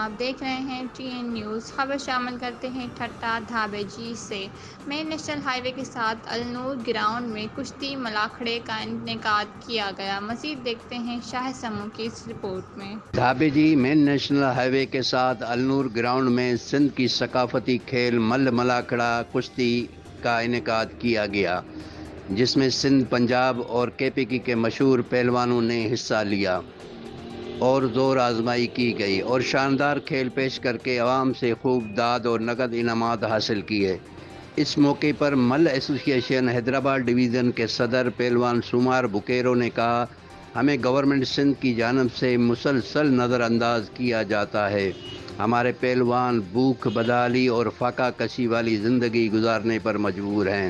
آپ دیکھ رہے ہیں TN نیوز۔ خبر شامل کرتے ہیں ٹھٹہ دھابے جی سے۔ مین نیشنل ہائی وے کے ساتھ النور گراؤنڈ میں کشتی ملاکھڑے کا انعقاد کیا گیا۔ مزید دیکھتے ہیں شاہ سمو کی اس رپورٹ میں۔ دھابے جی مین نیشنل ہائی وے کے ساتھ النور گراؤنڈ میں سندھ کی ثقافتی کھیل مل ملاکھڑا کشتی کا انعقاد کیا گیا، جس میں سندھ، پنجاب اور KPK کے مشہور پہلوانوں نے حصہ لیا اور زور آزمائی کی گئی اور شاندار کھیل پیش کر کے عوام سے خوب داد اور نقد انعامات حاصل کیے۔ اس موقع پر مل ایسوسی ایشن حیدرآباد ڈویژن کے صدر پہلوان سومار بکیرو نے کہا، ہمیں گورنمنٹ سندھ کی جانب سے مسلسل نظر انداز کیا جاتا ہے۔ ہمارے پہلوان بھوک، بدحالی اور فاقہ کشی والی زندگی گزارنے پر مجبور ہیں۔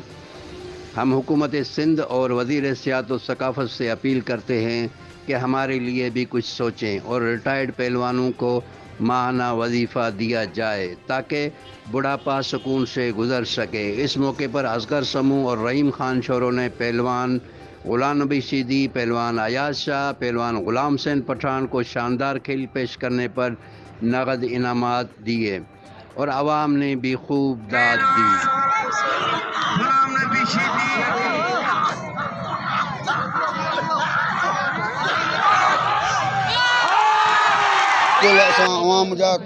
ہم حکومت سندھ اور وزیر سیاحت و ثقافت سے اپیل کرتے ہیں کہ ہمارے لیے بھی کچھ سوچیں اور ریٹائرڈ پہلوانوں کو ماہانہ وظیفہ دیا جائے تاکہ بڑھاپا سکون سے گزر سکے۔ اس موقع پر اصغر سمو اور رحیم خان شوروں نے پہلوان غلام نبی سیدھی، پہلوان ایاز شاہ، پہلوان غلام حسین پٹھان کو شاندار کھیل پیش کرنے پر نقد انعامات دیے اور عوام نے بھی خوب داد دی۔ غلام نبی سیدھی اساں عوام جا